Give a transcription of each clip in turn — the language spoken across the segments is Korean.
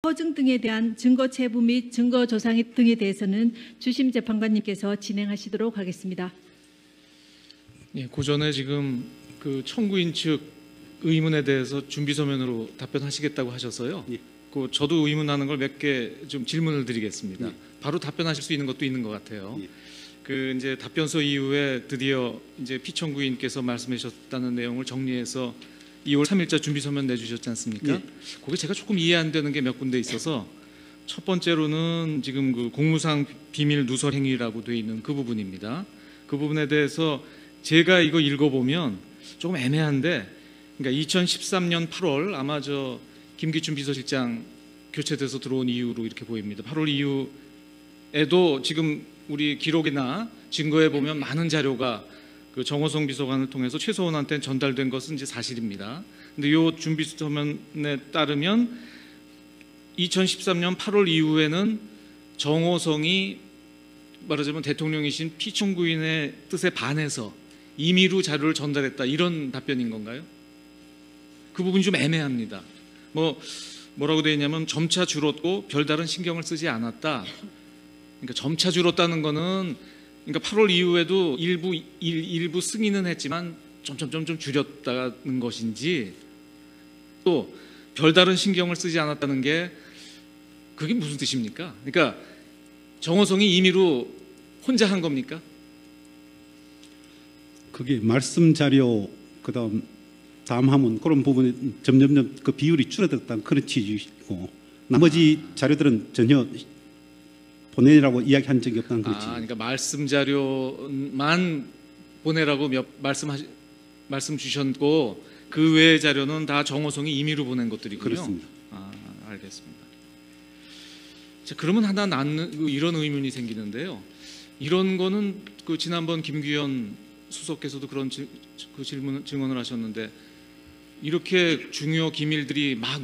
허증 등에 대한 증거 체부 및 증거 조상 등에 대해서는 주심 재판관님께서 진행하시도록 하겠습니다. 예, 그 전에 지금 그 청구인 측 의문에 대해서 준비 서면으로 답변하시겠다고 하셔서요. 예. 그 저도 의문하는 걸 몇 개 좀 질문을 드리겠습니다. 예. 바로 답변하실 수 있는 것도 있는 것 같아요. 예. 그 이제 답변서 이후에 드디어 이제 피청구인께서 말씀하셨다는 내용을 정리해서 2월 3일자 준비 서면 내주셨지 않습니까? 예. 거기 제가 조금 이해 안 되는 게 몇 군데 있어서 첫 번째로는 지금 그 공무상 비밀 누설 행위라고 돼 있는 그 부분입니다. 그 부분에 대해서 제가 이거 읽어보면 조금 애매한데, 그러니까 2013년 8월 아마 저 김기춘 비서실장 교체돼서 들어온 이후로 이렇게 보입니다. 8월 이후에도 지금 우리 기록이나 증거에 보면 많은 자료가 그 정호성 비서관을 통해서 최소원한테 전달된 것은 이제 사실입니다. 근데 이 준비 서면에 따르면 2013년 8월 이후에는 정호성이 말하자면 대통령이신 피청구인의 뜻에 반해서 임의로 자료를 전달했다, 이런 답변인 건가요? 그 부분이 좀 애매합니다. 뭐라고 되어 있냐면 점차 줄었고 별다른 신경을 쓰지 않았다. 그러니까 점차 줄었다는 거는, 그러니까 8월 이후에도 일부 승인은 했지만 점점 좀 줄였다는 것인지, 또 별다른 신경을 쓰지 않았다는 게 그게 무슨 뜻입니까? 그러니까 정호성이 임의로 혼자 한 겁니까? 그게 말씀 자료 그다음 담화문 그런 부분에 점점 그 비율이 줄어들었다는 그런 취지고, 나머지 자료들은 전혀 보내라고 이야기한 적이 없다는 그런 취지. 그러니까 말씀 자료만 보내라고 말씀 주셨고 그 외의 자료는 다 정호성이 임의로 보낸 것들이군요. 그렇습니다. 알겠습니다. 자, 그러면 하나 이런 의문이 생기는데요. 이런 거는 그 지난번 김규현 수석께서도 그런 증언을 하셨는데, 이렇게 중요 기밀들이 막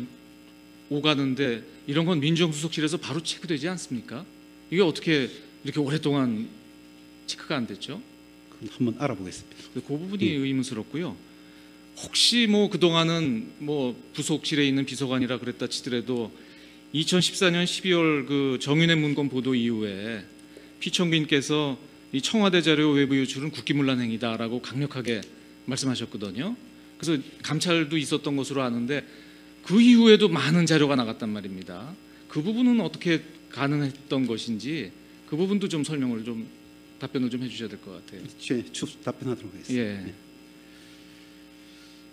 오가는데 이런 건 민정수석실에서 바로 체크되지 않습니까? 이게 어떻게 이렇게 오랫동안 체크가 안 됐죠? 한번 알아보겠습니다. 그 부분이 의문스럽고요. 혹시 그동안은 부속실에 있는 비서관이라 그랬다 치더라도 2014년 12월 그 정윤회 문건 보도 이후에 피청구인께서 이 청와대 자료 외부 유출은 국기문란 행위다라고 강력하게 말씀하셨거든요. 그래서 감찰도 있었던 것으로 아는데 그 이후에도 많은 자료가 나갔단 말입니다. 그 부분은 어떻게 가능했던 것인지 그 부분도 좀 답변을 좀 해주셔야 될 것 같아요. 답변하도록 하겠습니다. 예.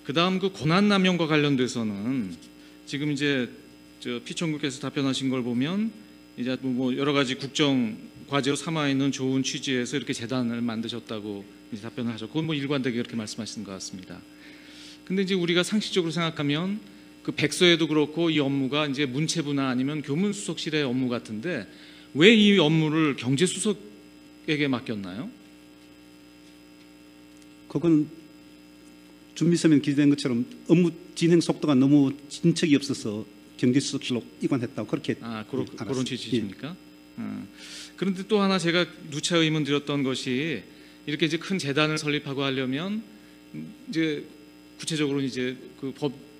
그다음 그 권한남용과 관련돼서는 지금 이제 피청구께서 답변하신 걸 보면 이제 여러 가지 국정 과제로 삼아 있는 좋은 취지에서 이렇게 재단을 만드셨다고 이제 답변을 하셨고, 그건 일관되게 그렇게 말씀하시는 것 같습니다. 근데 이제 우리가 상식적으로 생각하면 그 백서에도 그렇고 이 업무가 이제 문체부나 아니면 교문수석실의 업무 같은데 왜 이 업무를 경제수석에게 맡겼나요? 그건 준비서면 기재된 것처럼 업무 진행 속도가 너무 진척이 없어서 경제수석실로 이관했다고 그렇게 그런 취지십니까? 그런데 또 하나 제가 누차 의문 드렸던 것이, 이렇게 이제 큰 재단을 설립하고 하려면 이제 구체적으로 이제 그 법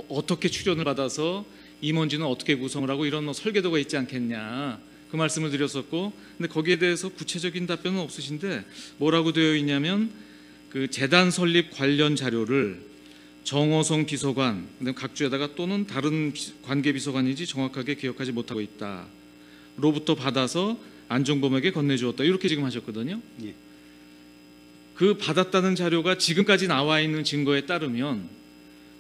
어떻게 출연을 받아서 임원진은 어떻게 구성을 하고 이런 설계도가 있지 않겠냐, 그 말씀을 드렸었고, 근데 거기에 대해서 구체적인 답변은 없으신데 뭐라고 되어 있냐면 그 재단 설립 관련 자료를 정호성 비서관, 각주에다가 또는 다른 관계 비서관인지 정확하게 기억하지 못하고 있다. 로부터 받아서 안종범에게 건네주었다. 이렇게 지금 하셨거든요. 예. 그 받았다는 자료가 지금까지 나와 있는 증거에 따르면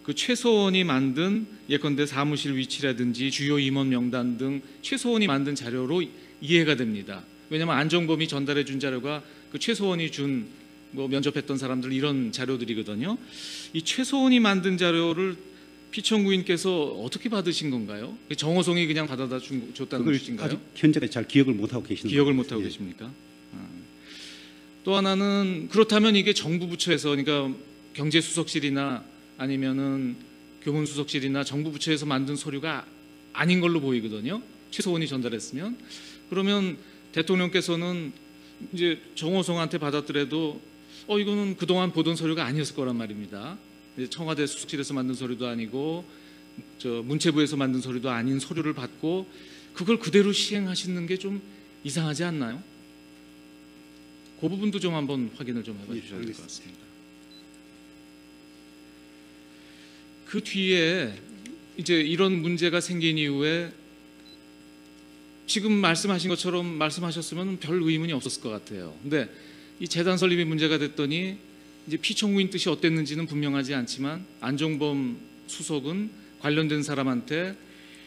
그 최소원이 만든 예컨대 사무실 위치라든지 주요 임원 명단 등 최소원이 만든 자료로 이해가 됩니다. 왜냐하면 안종범이 전달해 준 자료가 그 최소원이 준 면접했던 사람들 이런 자료들이거든요. 이 최소원이 만든 자료를 피청구인께서 어떻게 받으신 건가요? 정호성이 그냥 받아다 줬다는 뜻인가요? 아직 현재까지 잘 기억을 못하고 계시는 기억을 못하고 계십니까? 또 하나는, 그렇다면 이게 정부 부처에서, 그러니까 경제수석실이나 아니면은 교문수석실이나 정부 부처에서 만든 서류가 아닌 걸로 보이거든요. 최소원이 전달했으면. 그러면 대통령께서는 이제 정호성한테 받았더라도 이거는 그동안 보던 서류가 아니었을 거란 말입니다. 청와대 수석실에서 만든 서류도 아니고 문체부에서 만든 서류도 아닌 서류를 받고 그걸 그대로 시행하시는 게 좀 이상하지 않나요? 그 부분도 좀 한번 확인을 좀 해봐 주셔야 될 것 같습니다. 그 뒤에 이제 이런 문제가 생긴 이후에 지금 말씀하신 것처럼 말씀하셨으면 별 의문이 없었을 것 같아요. 근데 이 재단 설립이 문제가 됐더니 이제 피청구인 뜻이 어땠는지는 분명하지 않지만 안종범 수석은 관련된 사람한테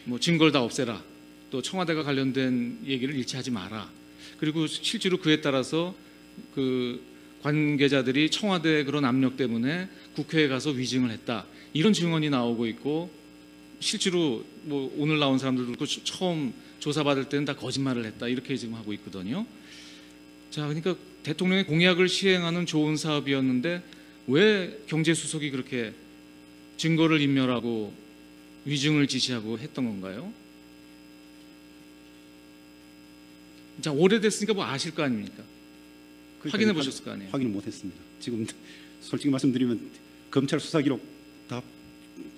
뭐 증거를 다 없애라, 또 청와대가 관련된 얘기를 일치하지 마라. 그리고 실제로 그에 따라서 그 관계자들이 청와대의 그런 압력 때문에 국회에 가서 위증을 했다, 이런 증언이 나오고 있고, 실제로 뭐 오늘 나온 사람들도 그렇고 처음 조사받을 때는 다 거짓말을 했다, 이렇게 지금 하고 있거든요. 자, 그러니까 대통령의 공약을 시행하는 좋은 사업이었는데 왜 경제수석이 그렇게 증거를 인멸하고 위증을 지시하고 했던 건가요? 자, 오래됐으니까 뭐 아실 거 아닙니까? 확인해 보셨을 거 아니에요? 확인을 못했습니다. 지금 솔직히 말씀드리면 검찰 수사 기록 다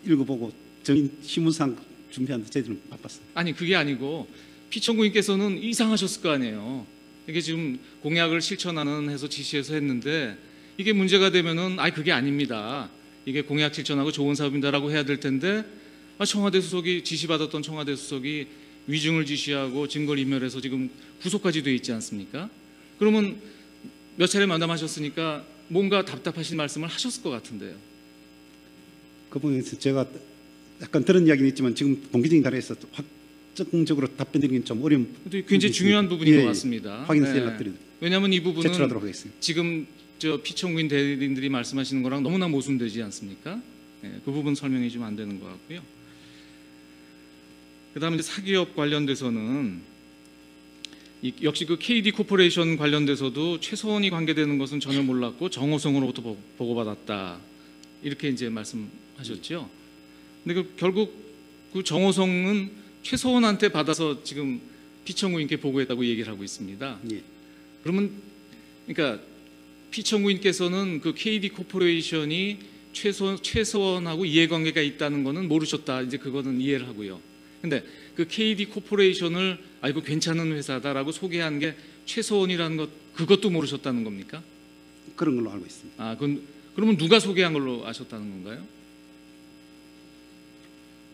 읽어보고 정인 신문상 준비하는데 저희들은 바빴어요. 아니, 그게 아니고 피청구인께서는 이상하셨을 거 아니에요. 이게 지금 공약을 실천하는 해서 지시해서 했는데 이게 문제가 되면은 그게 아닙니다, 이게 공약 실천하고 좋은 사업입니다라고 해야 될 텐데, 청와대 수석이 지시받았던 청와대 수석이 위증을 지시하고 증거를 인멸해서 지금 구속까지 돼 있지 않습니까? 그러면 몇 차례 만남하셨으니까 뭔가 답답하신 말씀을 하셨을 것 같은데요. 그 부분에서 제가 약간 들은 이야기는 있지만 지금 본격적인 자리에서 확정적으로 답변드리긴 좀 어려운. 굉장히 중요한 부분인 것 같습니다. 확인해서 연락드리도록. 왜냐하면 이 부분은 제출하도록 하겠습니다. 지금 피청구인 대리인들이 말씀하시는 거랑 너무나 모순되지 않습니까? 그 부분 설명이 좀 안 되는 것 같고요. 그다음에 이제 사기업 관련돼서는 역시 그 KD 코퍼레이션 관련돼서도 최서원이 관계되는 것은 전혀 몰랐고 정호성으로부터 보고받았다, 이렇게 이제 말씀하셨죠. 근데 결국 그 정호성은 최서원한테 받아서 지금 피청구인께 보고했다고 얘기를 하고 있습니다. 예. 그러면 그러니까 피청구인께서는 그 KD 코퍼레이션이 최서원하고 이해관계가 있다는 거는 모르셨다, 이제 그거는 이해를 하고요. 근데 그 KD 코퍼레이션을 이거 괜찮은 회사다라고 소개한 게 최서원이라는 것, 그것도 모르셨다는 겁니까? 그런 걸로 알고 있습니다. 그러면 누가 소개한 걸로 아셨다는 건가요?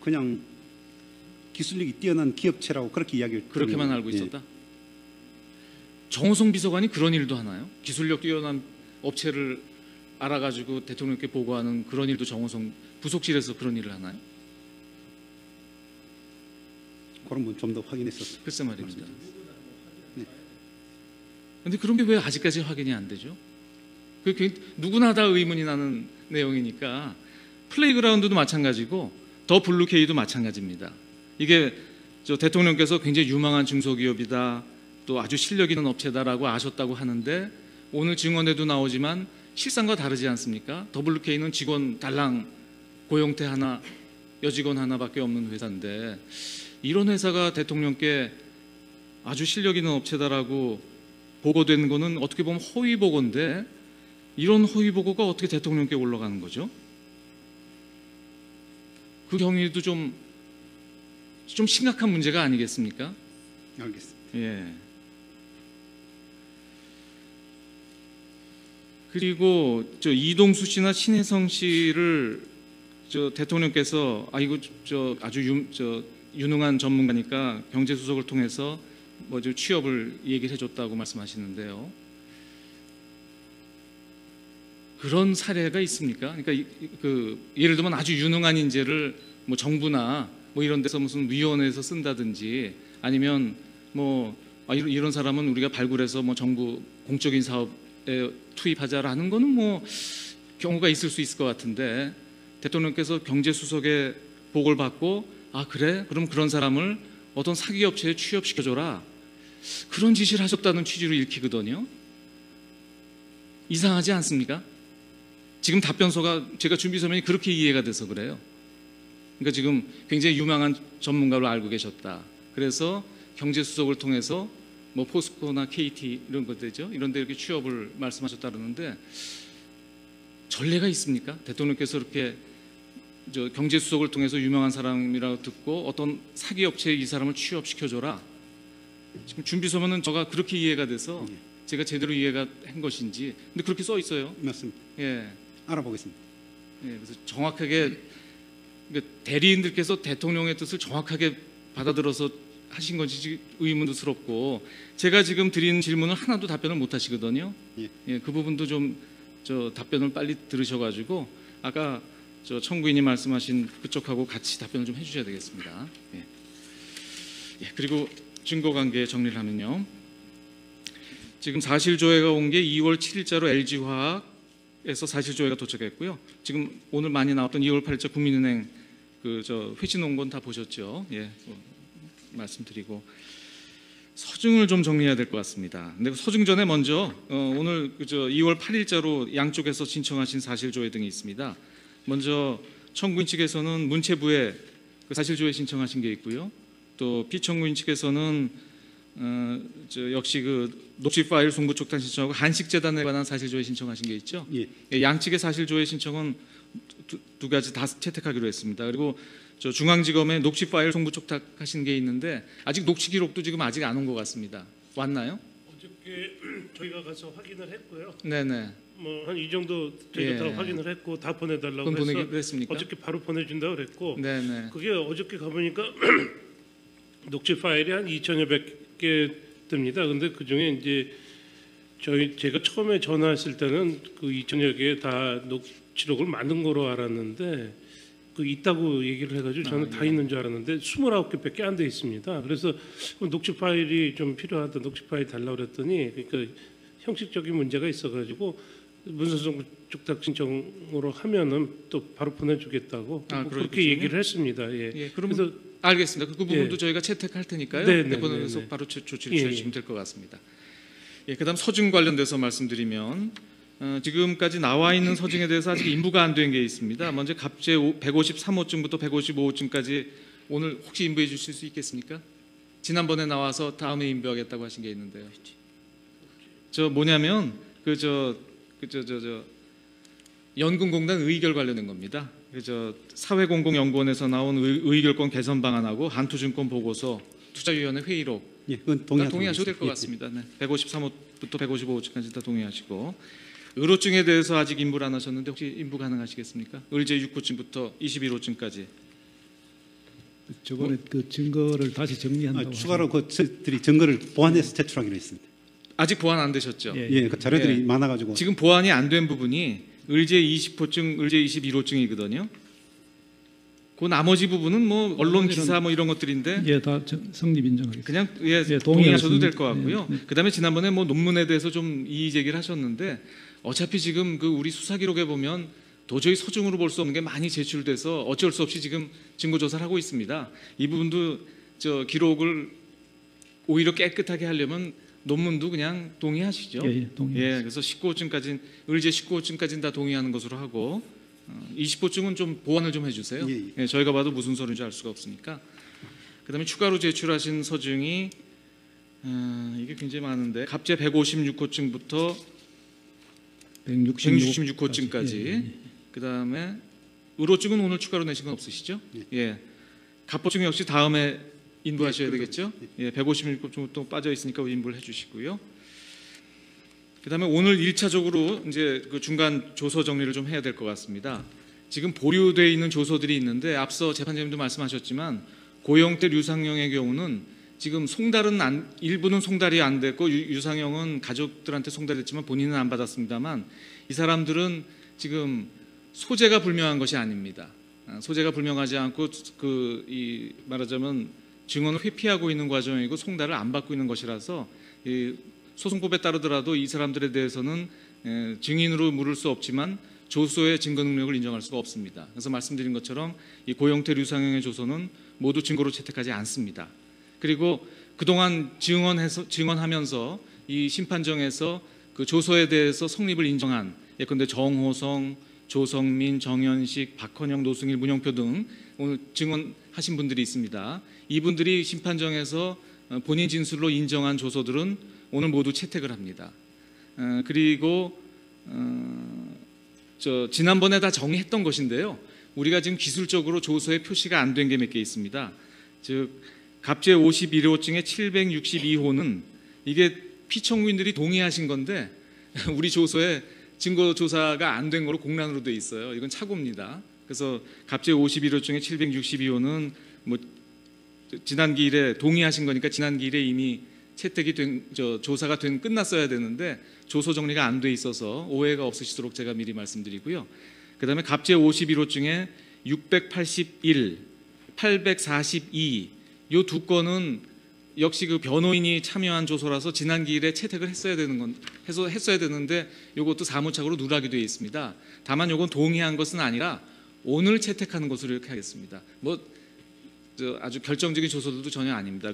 그냥 기술력이 뛰어난 기업체라고 그렇게 이야기를 그렇게만 알고 있었다? 정호성 비서관이 그런 일도 하나요? 기술력 뛰어난 업체를 알아가지고 대통령께 보고하는 그런 일도 정호성 부속실에서 그런 일을 하나요? 그런 분 좀 더 확인했었어요. 글쎄 말입니다. 네. 근데 그런 게 왜 아직까지 확인이 안 되죠? 그게 누구나 다 의문이 나는 내용이니까. 플레이그라운드도 마찬가지고 더 블루케이도 마찬가지입니다. 이게 대통령께서 굉장히 유망한 중소기업이다, 또 아주 실력 있는 업체다라고 아셨다고 하는데 오늘 증언에도 나오지만 실상과 다르지 않습니까? 더블유케이는 직원 달랑 고용태 하나, 여직원 하나밖에 없는 회사인데 이런 회사가 대통령께 아주 실력 있는 업체다라고 보고된 거는 어떻게 보면 허위 보고인데, 이런 허위 보고가 어떻게 대통령께 올라가는 거죠? 그 경위도 좀 심각한 문제가 아니겠습니까? 알겠습니다. 예. 그리고 이동수 씨나 신혜성 씨를 대통령께서 이거 아주 유능한 전문가니까 경제수석을 통해서 취업을 얘기를 해줬다고 말씀하시는데요. 그런 사례가 있습니까? 그러니까 예를 들면 아주 유능한 인재를 정부나 이런 데서 무슨 위원회에서 쓴다든지, 아니면 이런 사람은 우리가 발굴해서 정부 공적인 사업에 투입하자라는 거는 경우가 있을 수 있을 것 같은데, 대통령께서 경제수석의 보고를 받고 그래? 그럼 그런 사람을 어떤 사기업체에 취업시켜줘라, 그런 지시를 하셨다는 취지로 읽히거든요. 이상하지 않습니까? 지금 답변서가 제가 준비 서면이 그렇게 이해가 돼서 그래요. 그러니까 지금 굉장히 유망한 전문가로 알고 계셨다, 그래서 경제수석을 통해서 포스코나 KT 이런 것들이죠, 이런 데 이렇게 취업을 말씀하셨다 그러는데 전례가 있습니까? 대통령께서 이렇게 저 경제수석을 통해서 유명한 사람이라고 듣고 어떤 사기 업체에 이 사람을 취업시켜줘라. 지금 준비서면은 제가 그렇게 이해가 돼서 제가 제대로 이해가 한 것인지, 근데 그렇게 써 있어요. 맞습니다. 예, 알아보겠습니다. 예, 그래서 정확하게 그러니까 대리인들께서 대통령의 뜻을 정확하게 받아들어서 하신 건지 의문스럽고, 제가 지금 드린 질문을 하나도 답변을 못 하시거든요. 예. 예, 그 부분도 좀 저 답변을 빨리 들으셔가지고 아까 저 청구인이 말씀하신 그쪽하고 같이 답변을 좀 해주셔야 되겠습니다. 예. 예, 그리고 증거관계 정리를 하면요. 지금 사실조회가 온 게 2월 7일자로 LG화학에서 사실조회가 도착했고요. 지금 오늘 많이 나왔던 2월 8일자 국민은행 그 저 회신 온 건 다 보셨죠? 예, 말씀드리고 서증을 좀 정리해야 될 것 같습니다. 근데 서증 전에 먼저 오늘 그저 2월 8일자로 양쪽에서 신청하신 사실조회 등이 있습니다. 먼저 청구인 측에서는 문체부에 그 사실조회 신청하신 게 있고요. 또 피청구인 측에서는 저 역시 그 녹취 파일 송부 촉탁 신청하고 한식재단에 관한 사실조회 신청하신 게 있죠. 예. 예, 양측의 사실조회 신청은 두 가지 다 채택하기로 했습니다. 그리고 저 중앙지검에 녹취 파일 송부 촉탁하신 게 있는데 아직 녹취 기록도 지금 아직 안 온 것 같습니다. 왔나요? 어저께 저희가 가서 확인을 했고요. 네네. 뭐 한 이 정도 저희가 예. 다 확인을 했고 다 보내달라고 그건 해서 보내기로 했습니까? 어저께 바로 보내준다고 그랬고 네네. 그게 어저께 가보니까 녹취 파일이 한 2,000여 개 뜹니다. 근데 그 중에 이제 제가 처음에 전화했을 때는 그 2,000여 개 다 녹취록을 만든 거로 알았는데 그 있다고 얘기를 해가지고 저는 다 있는 줄 알았는데 29개밖에 안 돼 있습니다. 그래서 녹취 파일이 좀 필요하다, 녹취 파일 달라고 그랬더니 그러니까 형식적인 문제가 있어가지고 문서송 촉탁 신청으로 하면은 또 바로 보내주겠다고 그렇게 그렇군요. 얘기를 했습니다. 예. 예, 그럼 그래서 알겠습니다. 그 부분도 예. 저희가 채택할 테니까요. 네, 네, 대본에서 네, 네. 바로 조치를 예, 취하시면 될 것 같습니다. 예, 그다음 서증 관련돼서 말씀드리면 지금까지 나와 있는 서증에 대해서 아직 인부가 안 된 게 있습니다. 먼저 갑제 153호증부터 155호증까지 오늘 혹시 인부해 주실 수 있겠습니까? 지난번에 나와서 다음에 인부하겠다고 하신 게 있는데요. 저 뭐냐면 연금공단 의결 관련된 겁니다. 사회공공연구원에서 나온 의결권 개선 방안하고 한투증권 보고서 투자위원회 회의록 예, 그건 다 동의하셔도 될 것 예, 같습니다. 네. 153호부터 155호까지 다 동의하시고 의료증에 대해서 아직 인부를 안 하셨는데 혹시 인부 가능하시겠습니까? 의제 6호증부터 21호증까지. 저번에 그 증거를 다시 정리한다고. 추가로 그 저희들이 증거를 보완해서 제출하기로 했습니다. 아직 보완 안 되셨죠? 예. 예, 그 자료들이 예. 많아가지고 지금 보완이 안 된 부분이 의제 20호증, 의제 21호증이거든요. 그 나머지 부분은 뭐 언론 기사 뭐 이런 것들인데 예, 다 성립 인정하겠습니다. 그냥 예, 동의하셔도 될 것 동의하겠습니다. 같고요. 예, 네. 그다음에 지난번에 뭐 논문에 대해서 좀 이의 제기를 하셨는데 어차피 지금 그 우리 수사 기록에 보면 도저히 서증으로 볼 수 없는 게 많이 제출돼서 어쩔 수 없이 지금 증거 조사를 하고 있습니다. 이 부분도 저 기록을 오히려 깨끗하게 하려면 논문도 그냥 동의하시죠. 예, 예, 동의하겠습니다. 예, 그래서 19호증까지 의제 19호증까지는 다 동의하는 것으로 하고 20호증은 좀 보완을 좀 해주세요. 예, 예. 예, 저희가 봐도 무슨 서류인지 알 수가 없으니까. 그다음에 추가로 제출하신 서증이 이게 굉장히 많은데 갑제 156호증부터 166호증까지. 예, 예. 그다음에 의료증은 오늘 추가로 내신 건 없으시죠? 예. 갑보증 역시 다음에 인부하셔야 되겠죠? 예, 156호증부터 빠져 있으니까 인부를 해주시고요. 그다음에 오늘 1차적으로 이제 그 중간 조서 정리를 좀 해야 될 것 같습니다. 지금 보류되어 있는 조서들이 있는데 앞서 재판장님도 말씀하셨지만 고영태, 류상영의 경우는 지금 송달은 일부는 송달이 안 됐고 유상영은 가족들한테 송달했지만 본인은 안 받았습니다만 이 사람들은 지금 소재가 불명한 것이 아닙니다. 소재가 불명하지 않고 이 말하자면 증언을 회피하고 있는 과정이고 송달을 안 받고 있는 것이라서 이 소송법에 따르더라도 이 사람들에 대해서는 증인으로 물을 수 없지만 조서의 증거 능력을 인정할 수가 없습니다. 그래서 말씀드린 것처럼 이 고영태, 류상영의 조서는 모두 증거로 채택하지 않습니다. 그리고 그동안 증언하면서 이 심판정에서 그 조서에 대해서 성립을 인정한 예컨대 정호성, 조성민, 정현식, 박헌영, 노승일, 문영표 등 오늘 증언하신 분들이 있습니다. 이분들이 심판정에서 본인 진술로 인정한 조서들은 오늘 모두 채택을 합니다. 그리고 지난번에 다 정리했던 것인데요. 우리가 지금 기술적으로 조서에 표시가 안 된 게 몇 개 있습니다. 즉 갑제 51호증의 762호는 이게 피청구인들이 동의하신 건데 우리 조서에 증거 조사가 안 된 거로 공란으로 돼 있어요. 이건 착오입니다. 그래서 갑제 51호증의 762호는 뭐 지난 기일에 동의하신 거니까 지난 기일에 이미 채택이 된 조사가 된 끝났어야 되는데 조서 정리가 안 돼 있어서 오해가 없으시도록 제가 미리 말씀드리고요. 그다음에 갑제 51호증에 681, 842 요 두 건은 역시 그 변호인이 참여한 조서라서 지난 기일에 채택을 했어야 되는데 이것도 사무착오로 누락이 되어 있습니다. 다만 이건 동의한 것은 아니라 오늘 채택하는 것으로 이렇게 하겠습니다. 뭐 아주 결정적인 조서들도 전혀 아닙니다.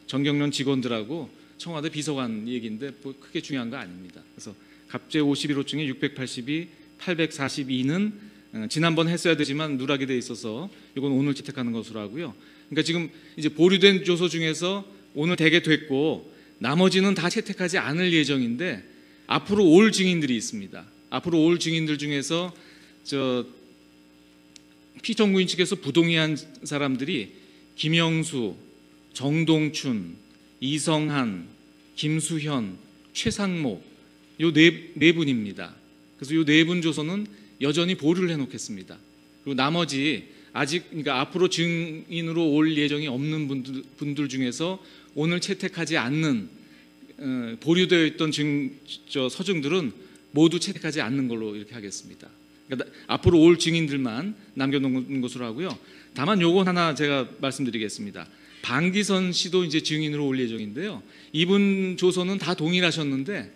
정경련 직원들하고 청와대 비서관 얘기인데 뭐 크게 중요한 거 아닙니다. 그래서 갑제 51호증에 682, 842는 지난번 했어야 되지만 누락이 돼 있어서 이건 오늘 채택하는 것으로 하고요. 그러니까 지금 이제 보류된 조서 중에서 오늘 되게 됐고 나머지는 다 채택하지 않을 예정인데 앞으로 올 증인들이 있습니다. 앞으로 올 증인들 중에서 피청구인 측에서 부동의한 사람들이 김영수, 정동춘, 이성한, 김수현, 최상목 요 네 분입니다. 그래서 요 네 분 조서는 여전히 보류를 해놓겠습니다. 그리고 나머지 아직 그러니까 앞으로 증인으로 올 예정이 없는 분들 중에서 오늘 채택하지 않는 보류되어 있던 서증들은 모두 채택하지 않는 걸로 이렇게 하겠습니다. 그러니까 앞으로 올 증인들만 남겨놓은 것으로 하고요. 다만 요건 하나 제가 말씀드리겠습니다. 방기선 씨도 이제 증인으로 올 예정인데요. 이분 조서는 다 동일하셨는데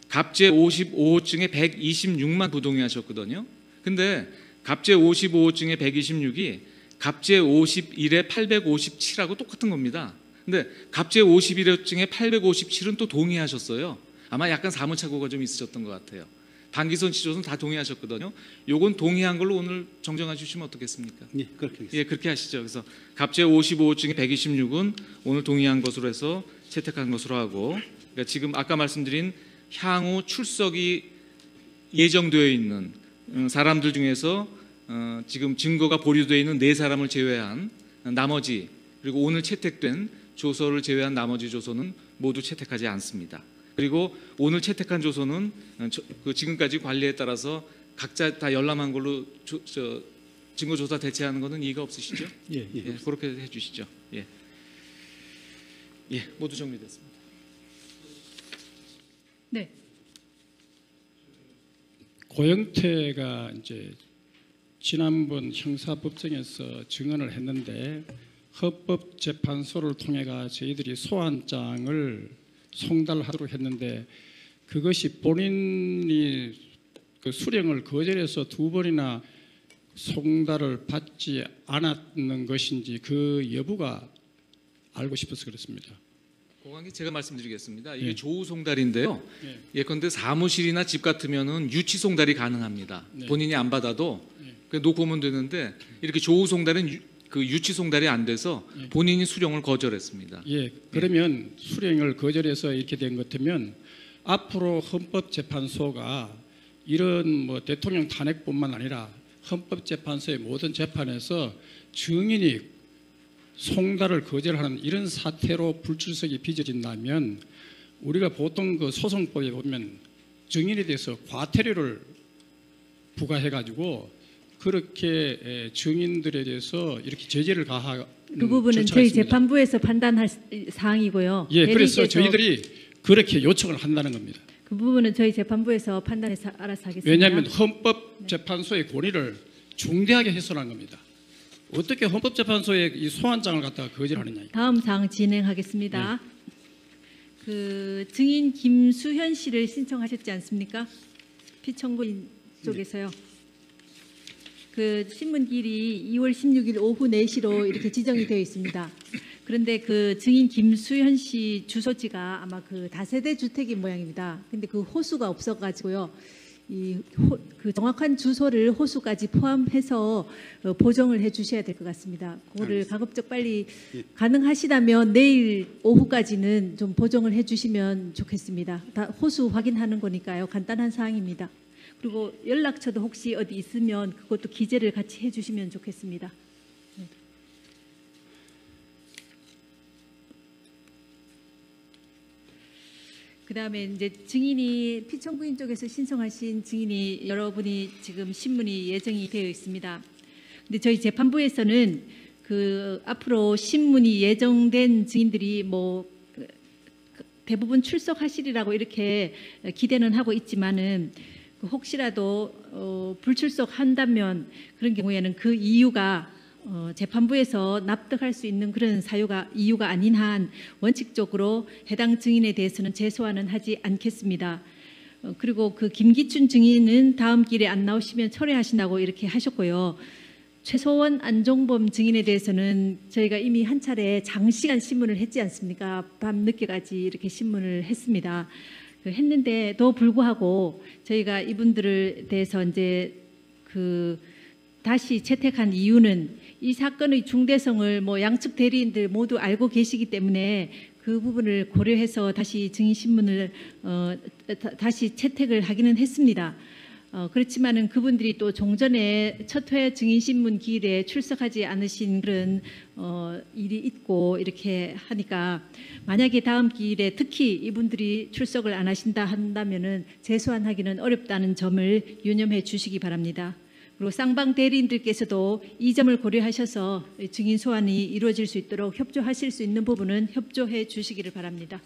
갑제 55호증에 126만 부동의하셨거든요. 근데 갑제 55호증에 126이 갑제 51에 857하고 똑같은 겁니다. 근데 갑제 51호증에 857은 또 동의하셨어요. 아마 약간 사무착오가 좀 있으셨던 것 같아요. 방기선 씨 조서는 다 동의하셨거든요. 요건 동의한 걸로 오늘 정정해 주시면 어떻겠습니까? 예, 그렇게 하겠습니다. 예, 그렇게 하시죠. 그래서 갑제 55호증에 126은 오늘 동의한 것으로 해서 채택한 것으로 하고, 그러니까 지금 아까 말씀드린 향후 출석이 예정되어 있는 사람들 중에서 지금 증거가 보류되어 있는 4사람을 제외한 나머지, 그리고 오늘 채택된 조서를 제외한 나머지 조서는 모두 채택하지 않습니다. 그리고 오늘 채택한 조서는 지금까지 관리에 따라서 각자 다 열람한 걸로 증거조사 대체하는 것은 이의가 없으시죠? 예. 예, 그렇게 해주시죠. 예, 모두 정리됐습니다. 네. 고영태가 이제 지난번 형사법정에서 증언을 했는데 헌법재판소를 통해가 저희들이 소환장을 송달하도록 했는데 그것이 본인이 그 수령을 거절해서 2번이나 송달을 받지 않았는 것인지 그 여부가 알고 싶어서 그렇습니다. 고관계 제가 말씀드리겠습니다. 이게 예. 조우 송달인데요. 예. 예컨대 사무실이나 집 같으면은 유치 송달이 가능합니다. 네. 본인이 안 받아도 예. 그냥 놓고 오면 되는데 이렇게 조우 송달은 그 유치 송달이 안 돼서 예. 본인이 수령을 거절했습니다. 예, 그러면 수령을 거절해서 이렇게 된 것 같으면 앞으로 헌법재판소가 이런 뭐 대통령 탄핵뿐만 아니라 헌법재판소의 모든 재판에서 증인이 송달을 거절하는 이런 사태로 불출석이 빚어진다면 우리가 보통 그 소송법에 보면 증인에 대해서 과태료를 부과해가지고 그렇게 증인들에 대해서 이렇게 제재를 가하는 그 부분은 절차가 저희 있습니다. 재판부에서 판단할 사항이고요. 예, 그래서 대리께서 저희들이 그렇게 요청을 한다는 겁니다. 그 부분은 저희 재판부에서 판단해서 알아서 하겠습니다. 왜냐하면 헌법재판소의 권위를 중대하게 훼손한 겁니다. 어떻게 헌법재판소에 이 소환장을 갖다가 거절하느냐. 다음 사항 진행하겠습니다. 그 증인 김수현 씨를 신청하셨지 않습니까? 피청구인 쪽에서요. 그 신문길이 2월 16일 오후 4시로 이렇게 지정이 되어 있습니다. 그런데 그 증인 김수현 씨 주소지가 아마 그 다세대 주택인 모양입니다. 근데 그 호수가 없어가지고요. 그 정확한 주소를 호수까지 포함해서 보정을 해주셔야 될 것 같습니다. 그거를 가급적 빨리 가능하시다면 내일 오후까지는 좀 보정을 해주시면 좋겠습니다. 다 호수 확인하는 거니까요. 간단한 사항입니다. 그리고 연락처도 혹시 어디 있으면 그것도 기재를 같이 해주시면 좋겠습니다. 그다음에 이제 증인이 피청구인 쪽에서 신청하신 증인이 여러분이 지금 신문이 예정이 되어 있습니다. 근데 저희 재판부에서는 그 앞으로 신문이 예정된 증인들이 뭐 대부분 출석하시리라고 이렇게 기대는 하고 있지만은 혹시라도 불출석한다면 그런 경우에는 그 이유가 재판부에서 납득할 수 있는 그런 이유가 아닌 한 원칙적으로 해당 증인에 대해서는 재소환은 하지 않겠습니다. 그리고 그 김기춘 증인은 다음 길에 안 나오시면 철회하신다고 이렇게 하셨고요. 최소원 안종범 증인에 대해서는 저희가 이미 한 차례 장시간 신문을 했지 않습니까? 밤 늦게까지 이렇게 신문을 했습니다. 했는데도 불구하고 저희가 이분들을 대해서 이제 다시 채택한 이유는 이 사건의 중대성을 뭐 양측 대리인들 모두 알고 계시기 때문에 그 부분을 고려해서 다시 증인 신문을 다시 채택을 하기는 했습니다. 그렇지만은 그분들이 또 종전에 첫 회 증인 신문 기일에 출석하지 않으신 그런 일이 있고 이렇게 하니까 만약에 다음 기일에 특히 이분들이 출석을 안 하신다 한다면은 재소환하기는 어렵다는 점을 유념해 주시기 바랍니다. 그리고 쌍방 대리인들께서도 이 점을 고려하셔서 증인 소환이 이루어질 수 있도록 협조하실 수 있는 부분은 협조해 주시기를 바랍니다.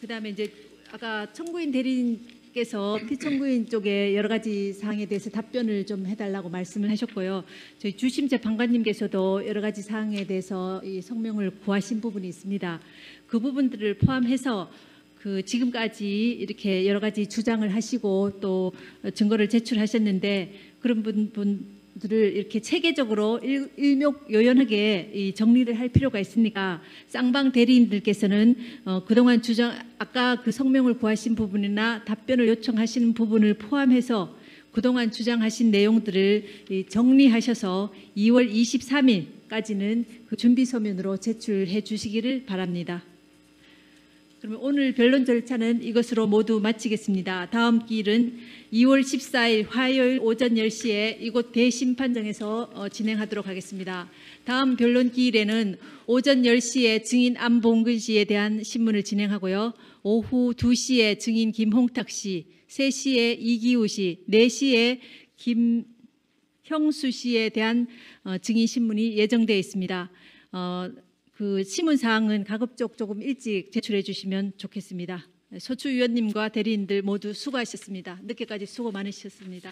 그다음에 이제 아까 청구인 대리인께서 피청구인 쪽에 여러 가지 사항에 대해서 답변을 좀 해달라고 말씀을 하셨고요. 저희 주심 재판관님께서도 여러 가지 사항에 대해서 이 성명을 구하신 부분이 있습니다. 그 부분들을 포함해서 지금까지 이렇게 여러 가지 주장을 하시고 또 증거를 제출하셨는데 그런 분들을 이렇게 체계적으로 일목요연하게 정리를 할 필요가 있으니까 쌍방 대리인들께서는 그동안 아까 그 성명을 구하신 부분이나 답변을 요청하시는 부분을 포함해서 그동안 주장하신 내용들을 정리하셔서 2월 23일까지는 그 준비 서면으로 제출해 주시기를 바랍니다. 그러면 오늘 변론 절차는 이것으로 모두 마치겠습니다. 다음 기일은 2월 14일 화요일 오전 10시에 이곳 대심판정에서 진행하도록 하겠습니다. 다음 변론 기일에는 오전 10시에 증인 안봉근 씨에 대한 신문을 진행하고요. 오후 2시에 증인 김홍탁 씨, 3시에 이기우 씨, 4시에 김형수 씨에 대한 증인 신문이 예정되어 있습니다. 그 신문 사항은 가급적 조금 일찍 제출해 주시면 좋겠습니다. 소추 위원님과 대리인들 모두 수고하셨습니다. 늦게까지 수고 많으셨습니다.